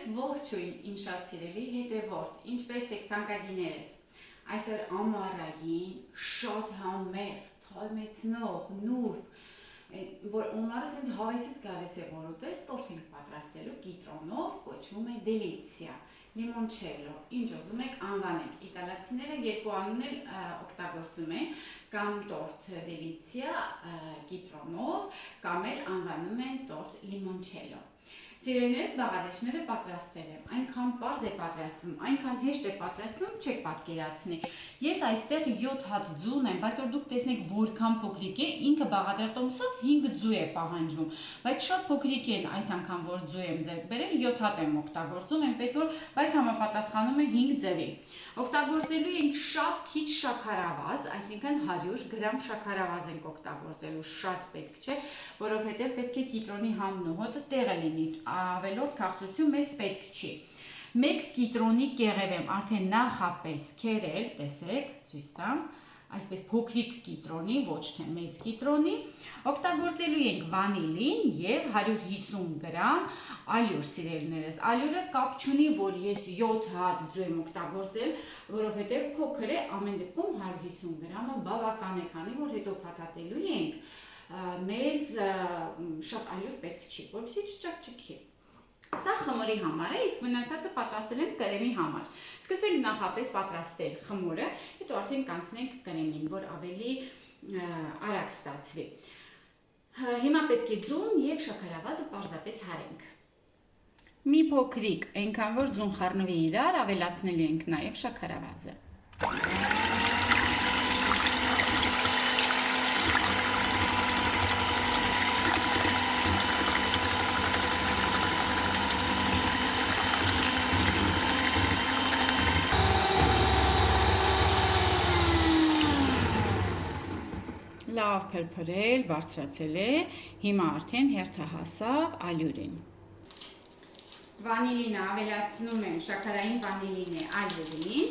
Ձեզ ողջույն, իմ շատ սիրելի հետևորդ, ինչպես եք թանկագիներս, այսօր ամառային, շատ համեղ, թարմեցնող, նուրբ, որ օմարը սենց հավեսիտ գալիս է որոտես, տորթ ենք պատրաստելու կիտրոնով, կոչվում է դելիցիա, լիմոնչելլո, ինչ ուզում եք անվանեք, իտալացիները երկու անուն էլ օգտագործում են, կամ տորթ դելիցիա կիտրոնով, կամ էլ անվանում են տորթ լիմոնչելլո։ Սիրելիներս, բաղադրիչները պատրաստել եմ, այնքան պարզ է պատրաստվում, այնքան հեշտ է պատրաստվում, չեք պատկերացնի։ Ես այստեղ 7 հատ ձուն եմ, բայց որ դուք տեսնեք որքան փոքրիկ է, ինքը բաղադրատոմսով 5 ձու է պահանջում, բայց շատ փոքրիկ են այս անգամ որ ձու եմ ձեռք բերել, 7 հատ եմ օգտագործում, այնպես որ, բայց համապատասխանում է 5 ձրի։ Օգտագործելու ենք շատ քիչ շաքարավազ, այսինքն 100 գրամ շաքարավազ ենք օգտագործելու, շատ պետք չէ, որովհետև պետք է կիտրոնի համն ու հոտը տեղը լինի, ավելորդ քաղցրություն մեզ պետք չի։ Մեկ կիտրոնի կեղև եմ արդեն նախապես քերել, տեսեք, ցույց տամ, այսպես փոքրիկ կիտրոնի, ոչ թե մեծ կիտրոնի, օգտագործելու ենք վանիլին եւ 150 գրամ ալյուր, սիրելիներս։ Ալյուրը կապ չունի, որ ես 7 հատ ձու եմ օգտագործել, որովհետեւ փոքր է, ամեն դեպքում 150 գրամը բավական է, քանի որ հետո փաթաթելու ենք, մեզ շատ ալյուր պետք չի, որպեսզի չճաքճքի։ Սա խմորի համար է, իսկ մնացածը պատրաստել եմ կրեմի համար։ Սկսենք նախապես պատրաստել խմորը, հետո արդեն կանցնենք կրեմին, որ ավելի արագ ստացվի։ Հիմա պետք է ձուն եւ շաքարավազը պարզապես հարենք։ Մի փոքրիկ, այնքան որ ձուն խառնվի իրար, ավելացնելու ենք նաեւ շաքարավազը։ Լավ փրփրել, բարձրացել է, հիմա արդեն հերթը հասավ ալյուրին։ Վանիլինը ավելացնում եմ, շաքարային վանիլին է ալյուրին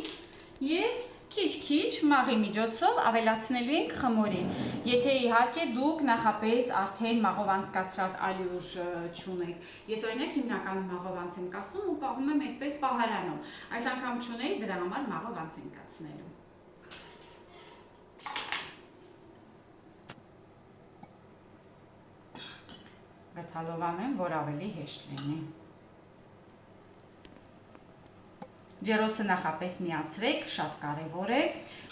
և քիչ-քիչ մաղի միջոցով ավելացնելու ենք խմորին։ Եթե իհարկե դուք նախապես արդեն մաղով անցկացրած ալյուր չունեք։ Ես օրինակ հիմնականում մաղով անց եմ կացնում ու պահում եմ այդպես պահարանում։ Այս անգամ չունեի, դրա համար մաղով անց եմ կացնելու։ Գթալովանեմ, որ ավելի հեշտ լինի։ Ջեռոցը նախապես միացրեք, շատ կարևոր է,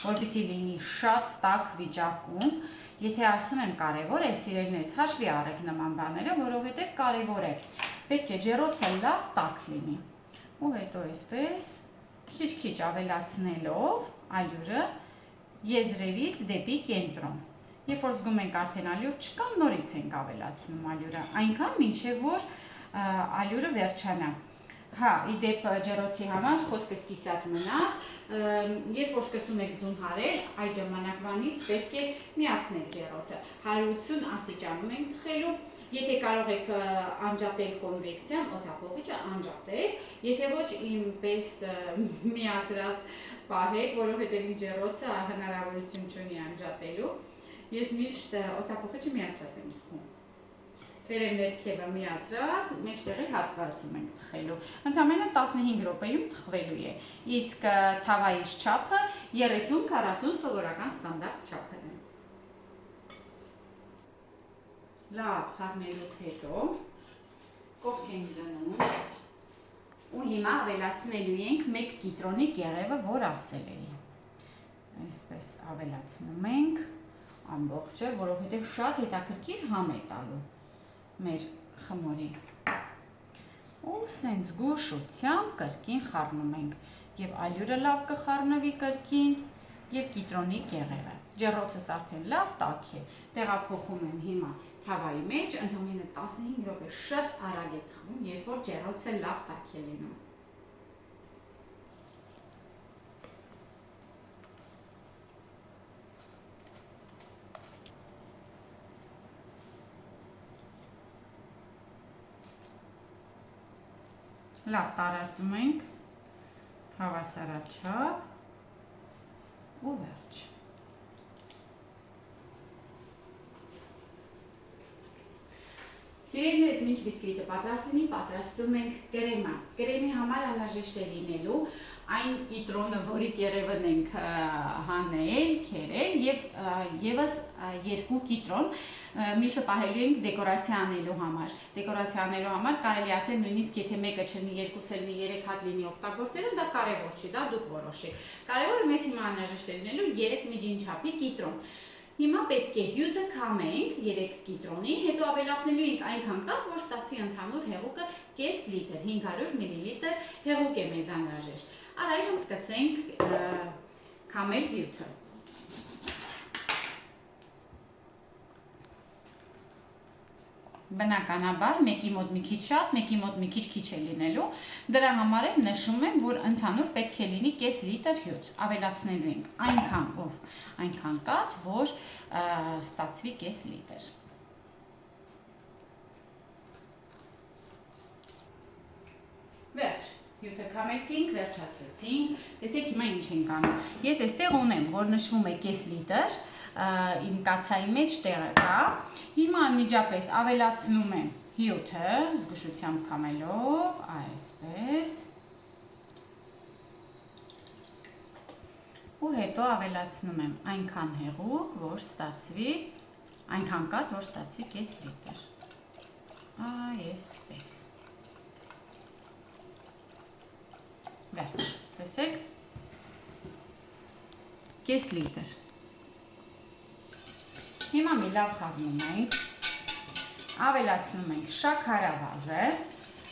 որպեսզի լինի շատ տաք վիճակում։ Եթե ասում եմ կարևոր է, սիրելիներս, հաշվի առեք նման բաները, որովհետև կարևոր է։ Պետք է ջեռոցը լավ տաք լինի։ Ու հետո այսպես քիչ-քիչ ավելացնելով ալյուրը եզրերից դեպի կենտրոն։ Երբ որ զգում ենք արդեն ալյուր չկա, նորից ենք ավելացնում ալյուրը, այնքան մինչև որ ալյուրը վերջանա։ Հա, իդեպ ջեռոցի համար խոսքս կիսատ մնաց, երբ որ սկսում եք ձուն հարել, այդ ժամանակվանից պետք է միացնել ջեռոցը, 180 աստիճանում ենք թխելու, եթե կարող եք անջատել կոնվեկցիան, օդափոխիչը անջատեք, եթե ոչ ինպես միացրած պահեք, որովհետև իմ ջեռոցը հնարավորություն չունի անջատելու, ես միշտ օդափոխիչը միացրած եմ թխում։ Վերև ներքևը միացրած, մեջտեղի հատվածում ենք թխելու։ Ընդամենը 15 րոպեում թխվելու է, իսկ թավայից չափը 30-40 սովորական ստանդարտ չափն է։ Լավ խառնելուց հետո կողք ենք դնում ու հիմա ավելացնելու ենք 1 կիտրոնի կեղևը, որ ասել էի։ Այսպես ավելացնում ենք ամբողջը, որովհետև շատ հետաքրքիր համ է տալու մեր խմորին։ Ու սենց զգուշությամբ կրկին խառնում ենք, և ալյուրը լավ կխառնվի կրկին, և կիտրոնի կեղևը։ Ջեռոցս արդեն լավ տաք է, տեղափոխում եմ հիմա թավայի մեջ, ընդամենը 15 րոպե շատ արագ է թխվում, երբ որ ջեռոցը լավ տաք է լինում։ Լավ տարածում ենք, հավասարաչափ ու վերջ։ Սիրելիներս, մինչ բիսկվիտը պատրաստ լինի, պատրաստում ենք կրեմը։ Կրեմի համար անհրաժեշտ է լինելու այն կիտրոնը, որի կեղևն ենք հանել, քերել եւ եւս 2 կիտրոն, մյուսը պահելու ենք դեկորացիա անելու համար։ Դեկորացիա անելու համար կարելի ասել նույնիսկ եթե մեկը չլինի, երկուսը լինի, 3 հատ լինի օգտագործելը, դա կարևոր չի, դա դուք որոշեք։ Կարևորը մեզ հիմա անհրաժեշտ է լինելու 3 միջին չափի կիտրոն։ Հիմա պետք է հյութը քամենք 3 կիտրոնի, հետո ավելացնելու ենք այնքան կաթ, որ ստացվի ընդհանուր հեղուկը կես լիտր, 500 մլ հեղուկ է մեզ անհրաժեշտ։ Առայժմ սկսենք քամել հյութը։ Բնականաբար մեկի մոտ մի քիչ շատ, մեկի մոտ մի քիչ է լինելու։ Դրա համար էլ նշում եմ, որ ընդհանուր պետք է լինի կես լիտր հյութ։ Ավելացնելու ենք այնքան կաթ, որ ստացվի կես լիտր։ Վերջ, հյութը քամեցինք, վերջացրեցինք, տեսեք հիմա ինչ ենք անում։ Ես այստեղ ունեմ, որ նշվում է կես լիտր, իմ կացայի մեջ տեղը կա։ Հիմա անմիջապես ավելացնում եմ հյութը, զգուշությամբ քամելով, այսպես։ Ու հետո ավելացնում եմ այնքան հեղուկ, որ ստացվի, այնքան կաթ, որ ստացվի կես լիտր։ Այսպես։ Վերջ, տեսեք, կես լիտր։ Հիմա մի լավ խառնում ենք, ավելացնում ենք շաքարավազը,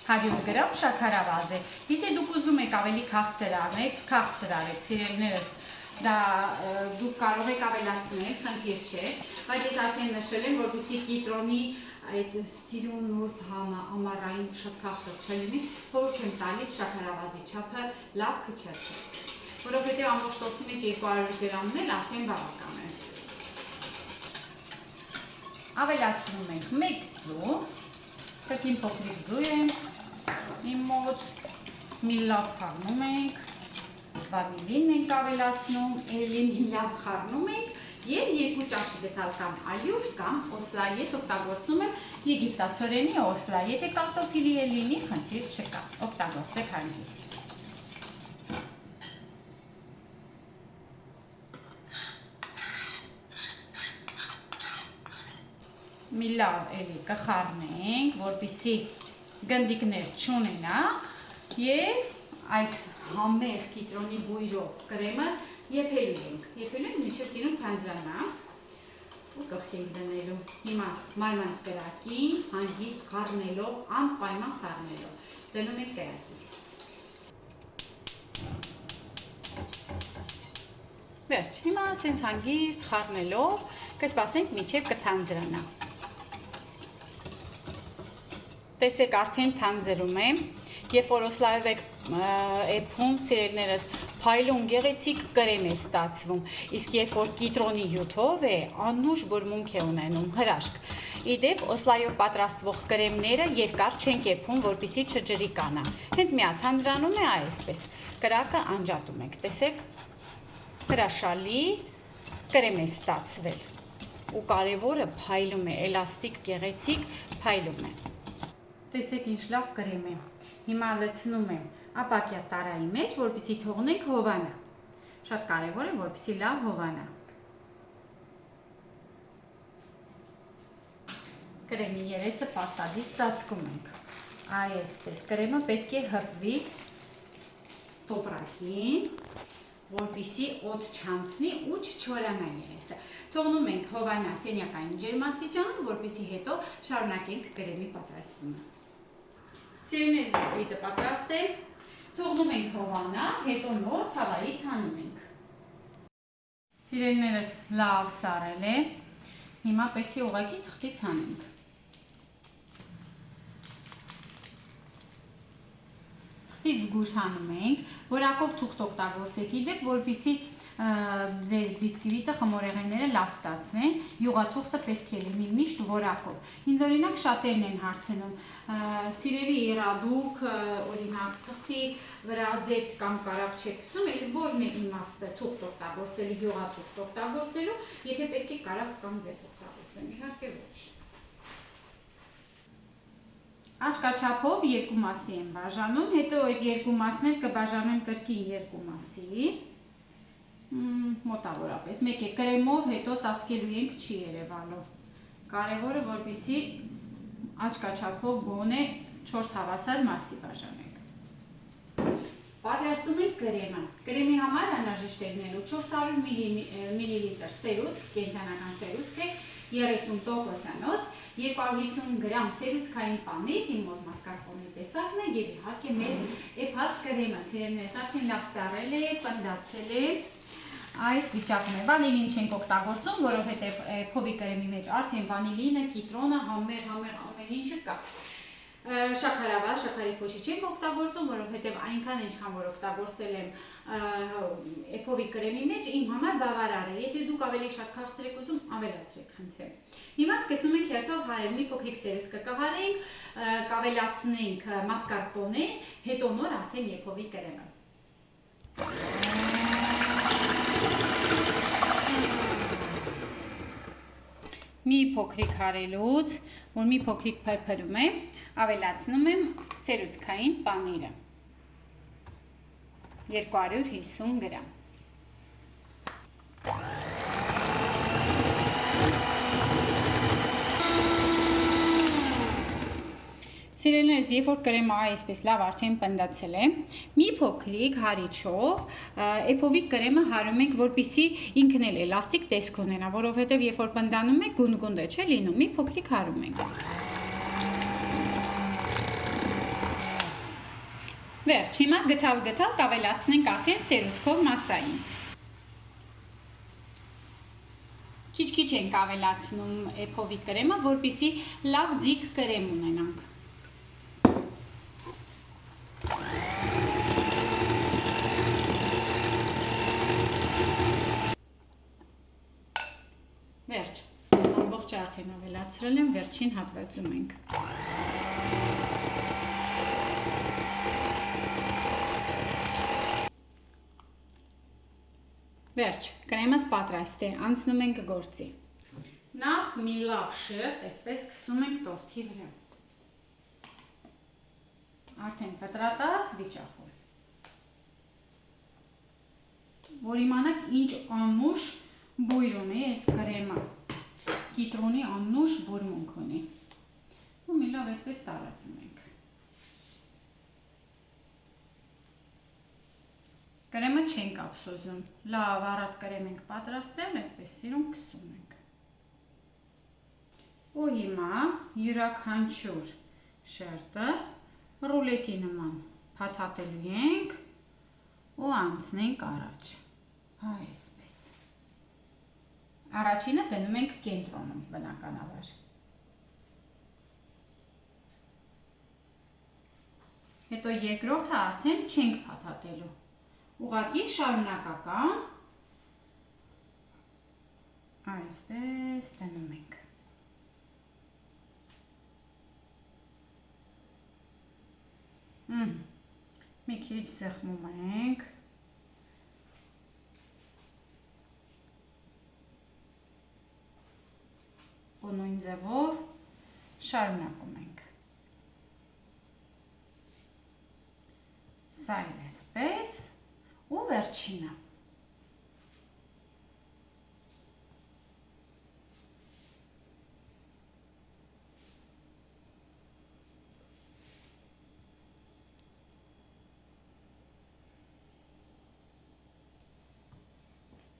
100 գրամ շաքարավազը։ Եթե դուք ուզում եք ավելի քաղցր անեք, քաղցր արեք, սիրելիներս, դա դուք կարող եք ավելացնել, խնդիր չէ, բայց ես արդեն նշել եմ, որպեսզի կիտրոնի այդ սիրուն նուրբ համը ամառային շատ քաղցր չլինի, խորհուրդ եմ տալիս շաքարավազի չափը լավ քչացնել, որովհետև ամբողջ տորտի մեջ 200 գրամն էլ արդեն բավական է։ Ավելացնում ենք 1 ձու, կրկին փոքրիկ ձու ենք իմ մոտ, մի լավ խառնում ենք, վանիլին ենք ավելացնում, էլի մի լավ խառնում ենք և 2 ճաշի գդալ կամ ալյուր կամ օսլա, ես օգտագործում եմ եգիպտացորենի օսլա, եթե կարտոֆիլի է լինի, խնդիր չկա, օգտագործեք հանգիստ։ Մի լավ էլի կխառնենք, որպեսզի գնդիկներ չունենա և այս համեղ կիտրոնի բույրով կրեմը եփելու ենք, մինչև սիրուն թանձրանա ու կողքենք դնելու։ Հիմա մարման կրակին հանգիստ խառնելով, անպայման խառնելով, դնում ենք կրակին։ Վերջ, հիմա ասենց հանգիստ խառնելով կսպասենք մինչև կթանձրանա։ Տեսեք արդեն թանձրում է, երբ որ օսլայով եք էփում, սիրելիներս, փայլուն գեղեցիկ կրեմ է ստացվում, իսկ երբ որ կիտրոնի հյութով է, անուշ բուրմունք է ունենում, հրաշք։ Իդեպ օսլայով պատրաստվող կրեմները երկար չենք էփում, որպեսզի չջրի կանա։ Հենց մի հատ թանձրանում է այսպես, կրակը անջատում եք, տեսեք, հրաշալի կրեմ է ստացվել, ու կարևորը փայլում է, էլաստիկ գեղեցիկ փայլում է։ Տեսեք ինչ լավ կրեմ է։ Հիմա լցնում եմ ապակյա տարայի մեջ, որպեսզի թողնենք հովանա։ Շատ կարևոր է, որպեսզի լավ հովանա։ Կրեմի երեսը պարտադիր ծածկում ենք։ Այսպես, կրեմը պետք է հպվի տոպրակին, որպեսզի օդ չանցնի ու չչորանա երեսը։ Թողնում ենք հովանա սենյակային ջերմաստիճանում, որպեսզի հետո շարունակենք կրեմի պատրաստումը։ Սիրելիներս, բիսկվիտը պատրաստ է, թողնում ենք հովանա, հետո նոր թավայից հանում ենք։ Սիրելիներս, լավ սառել է, հիմա պետք է ուղղակի թղթից հանենք։ Թղթից զգուշ հանում ենք, որակով թուղթ օգտագործեք, իդեպ, որպեսզի ձեր բիսկվիտը, խմորեղենները լավ ստացվեն, յուղաթուղթը պետք է լինի միշտ որակով։ Ինձ օրինակ շատերն են հարցնում, սիրելի եղադուք, օրինակ թղթի վրա ձետ կամ կարապ չեք քսում, էլ որն է իմաստը թուղթ օգտագործելու, յուղաթուղթ օգտագործելու, եթե պետք է կարապ կամ ձետ օգտագործեմ, իհարկե ոչ։ Աչքաչափով երկու մասի եմ բաժանում, հետո այդ երկու մասներ կբաժանեմ կրկին երկու մասի, մոտավորապես, մեկ է կրեմով, հետո ծածկելու ենք չի երևալու, կարևորը որպեսզի աչքաչափով գոնե 4 հավասար մասի բաժանենք։ Պատրաստում ենք կրեմը, կրեմի համար անհրաժեշտ է լինելու 400 մլ սերուցք, կենդանական սերուցք է, 30%-անոց, 250 գրամ սերուցքային պանիր, իմ մոտ մասկարպոնե տեսակն է և իհարկե մեր էփած կրեմը, սիրելիներս, արդեն լավ սառել է, պնդացել է, այս վիճակում է, վանիլին չենք օգտագործում, որովհետև փովի կրեմի մեջ արդեն վանիլինը, կիտրոնը, համեղ ամեն ինչը կա։ Շաքարավազ, շաքարի փոշի չենք օգտագործում, որովհետև այնքան ինչքան որ օգտագործել եմ էփովի կրեմի մեջ, իմ համար բավարար է, եթե դուք ավելի շատ քաղցր եք ուզում, ավելացրեք, խնդրեմ։ Հիմա սկսում ենք հերթով հարել, մի փոքրիկ սերուցքը կհարենք, կավելացնենք մասկարպոնե, հետո նոր արդեն էփովի կրեմը։ Մի փոքրիկ հարելուց, որ մի փոքրիկ փրփրում է, ավելացնում եմ սերուցքային պանիրը, 250 գրամ։ Սիրելիներս, երբ որ կրեմը այսպես լավ արդեն պնդացել է, մի փոքրիկ հարիչով էփովի կրեմը հարում ենք, որպեսզի ինքն էլ էլաստիկ տեսք ունենա, որովհետև երբ որ պնդանում է, գունդ է չէ լինում, մի փոքրիկ հարում ենք։ Վերջ, հիմա գթալ կավելացնենք արդեն սերուցքով մասային։ Քիչ-քիչ ենք ավելացնում էփովի կրեմը, որպեսզի լավ ձիգ կրեմ ունենանք։ Վերջ, ամբողջը արդեն ավելացրել եմ, վերջին հատվածում ենք։ Վերջ, կրեմս պատրաստ է, անցնում ենք գործի։ Նախ մի լավ շերտ, այսպես քսում ենք տորթի վրա։ Արդեն պտրատած վիճակում։ Որ իմանաք ինչ անուշ բույր ունի այս կրեմը, կիտրոնի անուշ բուրմունք ունի։ Ու մի լավ այսպես տարածում ենք։ Կրեմը չենք ափսոզում, լավ առատ կրեմ ենք պատրաստել, այսպես սիրուն քսում ենք։ Ու հիմա յուրաքանչյուր շերտը ռուլետի նման փաթաթելու ենք ու անցնենք առաջ, այսպես։ Առաջինը դնում ենք կենտրոնում, բնականաբար։ Հետո երկրորդը արդեն չենք փաթաթելու, ուղղակի շարունակական, այսպես դնում ենք։ Մի քիչ սեղմում ենք։ Ու նույն ձևով շարունակում ենք։ Սա էլ այսպես ու վերջինը։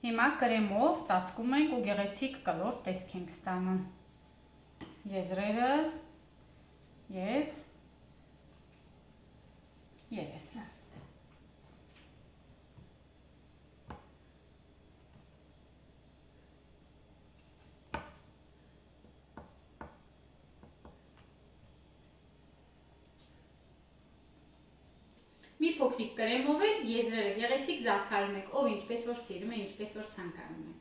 Հիմա կրեմով ծածկում ենք ու գեղեցիկ կլոր տեսք ենք ստանում եզրերը և երեսը։ Մի փոքրիկ կրեմով էլ եզրերը գեղեցիկ զարդարում եք, ով ինչպես որ սիրում է, ինչպես որ ցանկանում է։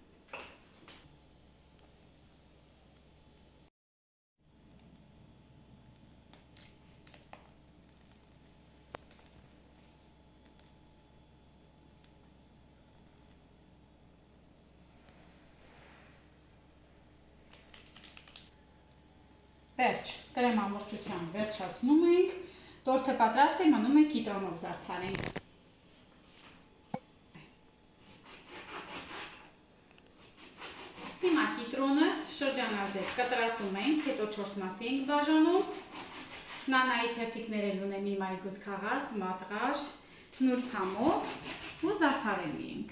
Վերջ, կրեմ ամբողջությամբ վերջացնում ենք, տորթը պատրաստ է, մնում է կիտրոնով զարդարենք։ Հիմա կիտրոնը շրջանազետ կտրատում ենք, հետո 4 մասի ենք բաժանում, նանայի թերթիկներ էլ ունեմ իմ այգուց քաղած, մատղաշ, նուրբ համով ու զարդարելի ենք։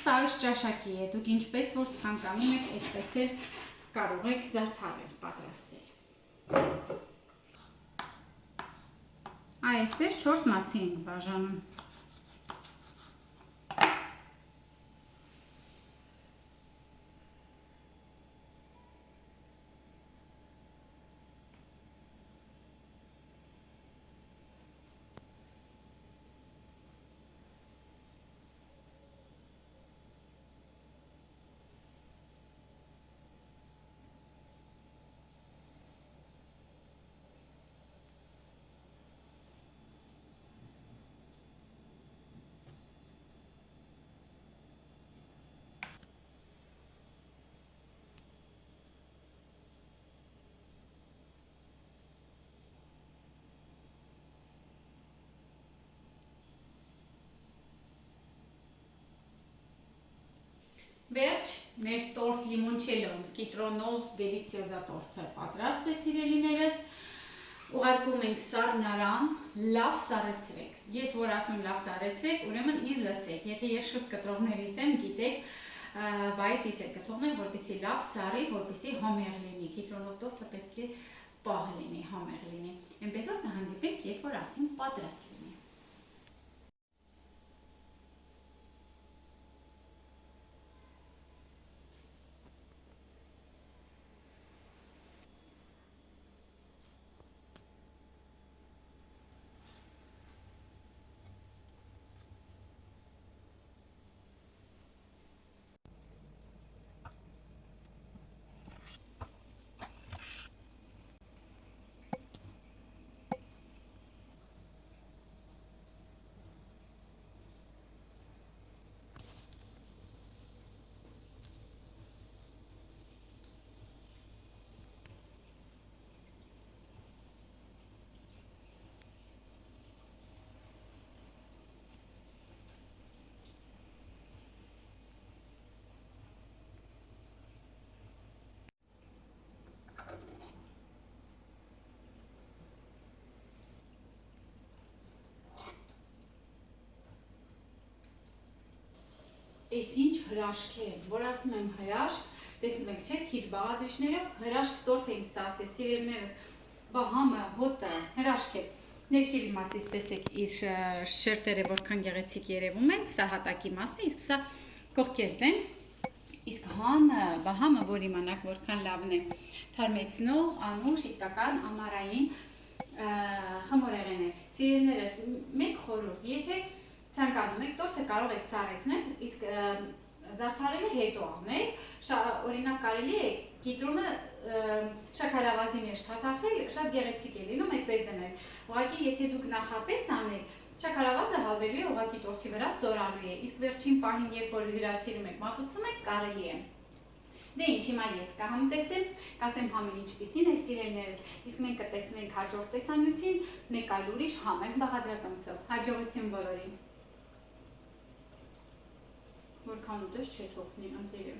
Սա այս ճաշակի է, դուք ինչպես որ ցանկանում եք, այդպես էլ կարող եք զարդարել, պատրաստել։ Այսպես 4 մասի ենք բաժանում։ Վերջ, մեր տորտ լիմոնչելոն կիտրոնով դելիցիոզա տորթը պատրաստ է, սիրելիներս, ուղարկում ենք սառնարան, լավ սառեցրեք, ես որ ասում լավ սառեցրեք, ուրեմն ինձ լսեք, եթե ես շուտ կտրողներից եմ, գիտեք, բայց ես էլ կթողնեմ, որպեսզի լավ սառի, որպեսզի համեղ լինի, կիտրոնով տորթը պետք է պահ լինի, համեղ լինի, այնպես որ կհանդիպենք, երբ որ արդեն պատրաստ լինի։ Էս ինչ հրաշք է, որ ասում եմ հրաշք, տեսնում եք, չէ, քիչ բաղադրիչներով հրաշք տորթ ենք ստացել, սիրելիներս, բա համը, հոտը, հրաշք է։ Ներքևի մասից տեսեք իր շերտերը որքան գեղեցիկ երևում են, սա հատակի մասն է, իսկ սա կողքերն են, իսկ համը, բա համը, որ իմանաք որքան լավն է, թարմեցնող, անուշ, իսկական ամառային խմորեղեն է։ Սիրելիներս, մեկ խորհուրդ, եթե ցանկանում եք տորթը կարող եք սառեցնել, իսկ զարդարելը հետո անել, օրինակ կարելի է կիտրոնը շաքարավազի մեջ թաթախել, շատ գեղեցիկ է լինում, այդպես դնել։ Ուղղակի եթե դուք նախապես անեք, շաքարավազը հավելու է ուղղակի տորթի վրա ծորալու է, իսկ վերջին պահին, երբ որ հյուրասիրում եք, մատուցում եք, կարելի է։ Դե ինչ, հիմա ես կհամտեսեմ, կասեմ համին ինչպիսին է, սիրելիներս, իսկ մենք կտեսնենք հաջորդ տեսանյութին, մեկ այլ ուրիշ համեղ բաղադրատոմսով։ Հաջողություն բոլորին։ Որքան ուտես չես օգնի ընտիրը։